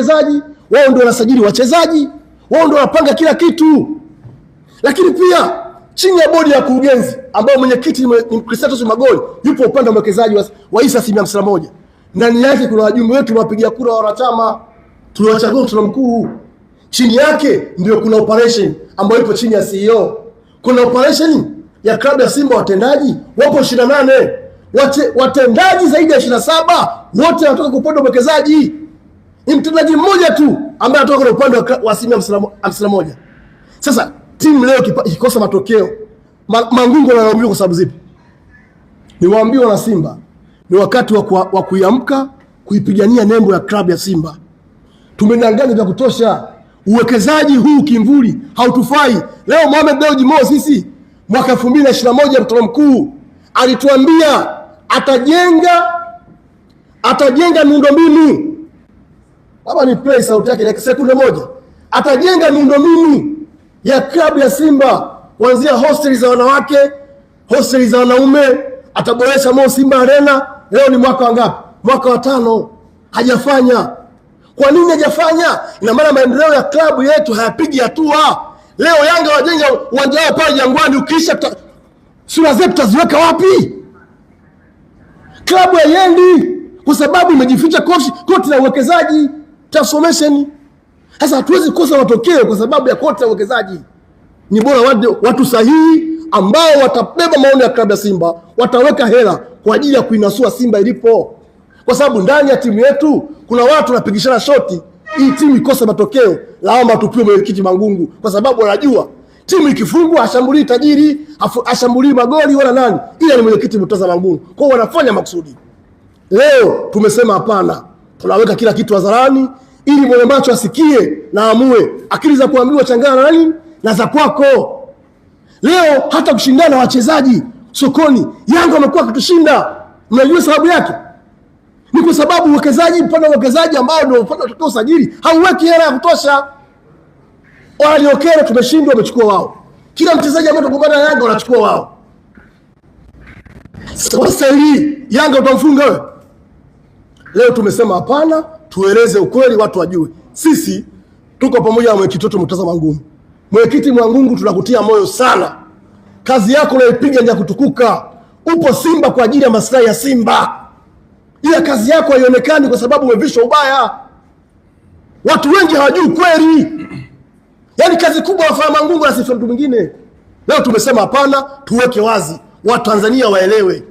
wachezaji, wao ndio wanasajili wachezaji, wao ndio wanapanga kila kitu. Lakini pia chini ya bodi ya kurugenzi ambao mwenyekiti ni Christos Magoli, yupo upande wa mwekezaji wa Issa 151. Ndani yake kuna wajumbe wetu wapiga kura wa wanachama tuliowachagua tuna mkuu. Chini yake ndio kuna operation ambayo ipo chini ya CEO. Kuna operation ya klabu ya Simba, watendaji wapo 28. Watendaji zaidi ya 27 wote wanatoka kwa upande wa mwekezaji. Ni mtendaji mmoja tu ambaye anatoka kwa upande wa Simba 51. Sasa timu leo ikikosa matokeo, Mangungu analaumiwa kwa sababu zipi? Niwaambie wana Simba, ni wakati wa kuiamka, kuipigania nembo ya klabu ya Simba. Tumedanganya vya kutosha. Uwekezaji huu kimvuli hautufai. Leo Mohamed Dewji Mo sisi mwaka 2021 mtoto mkuu alituambia atajenga miundombinu. Baba ni play sauti yake dakika sekunde moja. Atajenga miundombinu ya klabu ya Simba kuanzia hosteli za wanawake, hosteli za wanaume, ataboresha Mo Simba Arena. Leo ni mwaka wangapi? Mwaka wa 5. Hajafanya. Kwa nini hajafanya? Ina maana maendeleo ya klabu yetu hayapigi hatua. Leo Yanga wajenga uwanja wao pale Jangwani, ukiisha sura zetu taziweka wapi? Klabu haiendi kwa sababu imejificha koti la uwekezaji, transformation. Sasa hatuwezi kosa matokeo kwa sababu ya koti la uwekezaji. Ni bora watu sahihi ambao watabeba maono ya klabu ya Simba, wataweka hela kwa ajili ya kuinasua Simba ilipo. Kwa sababu ndani ya timu yetu kuna watu wanapigishana shoti, hii timu ikosa matokeo, lawama tupiwe mwenyekiti Mangungu, kwa sababu wanajua timu ikifungwa hashambulii tajiri, hashambulii magoli wala nani, ila ni mwenyekiti Murtaza Mangungu. Kwa hiyo wanafanya makusudi. Leo tumesema hapana, tunaweka kila kitu hadharani ili mwenye macho asikie na amue. Akili za kuambiwa changana na nani na za kwako. Leo hata kushindana wachezaji sokoni, Yanga wamekuwa kutushinda. Mnajua sababu yake? Ni kwa sababu uwekezaji, upande wa uwekezaji ambao ndio upande wa kutoa usajili hauweki hela ya kutosha. Waliokera tumeshindwa, wamechukua wao. Kila mchezaji ambaye tukumbana na Yanga wanachukua wao. Sasa hii Yanga utamfunga wewe? Leo tumesema hapana, tueleze ukweli, watu wajue. Sisi tuko pamoja na mwenyekiti wetu Murtaza Mangungu. Mwenyekiti Mangungu, tunakutia moyo sana. Kazi yako unaipiga ni ya kutukuka. Upo Simba kwa ajili ya maslahi ya Simba. Ila kazi yako haionekani kwa sababu umevishwa ubaya. Watu wengi hawajui kweli. Yaani kazi kubwa wafanya Mangungu na sisi mtu mwingine. Leo tumesema hapana, tuweke wazi. Watu Tanzania waelewe.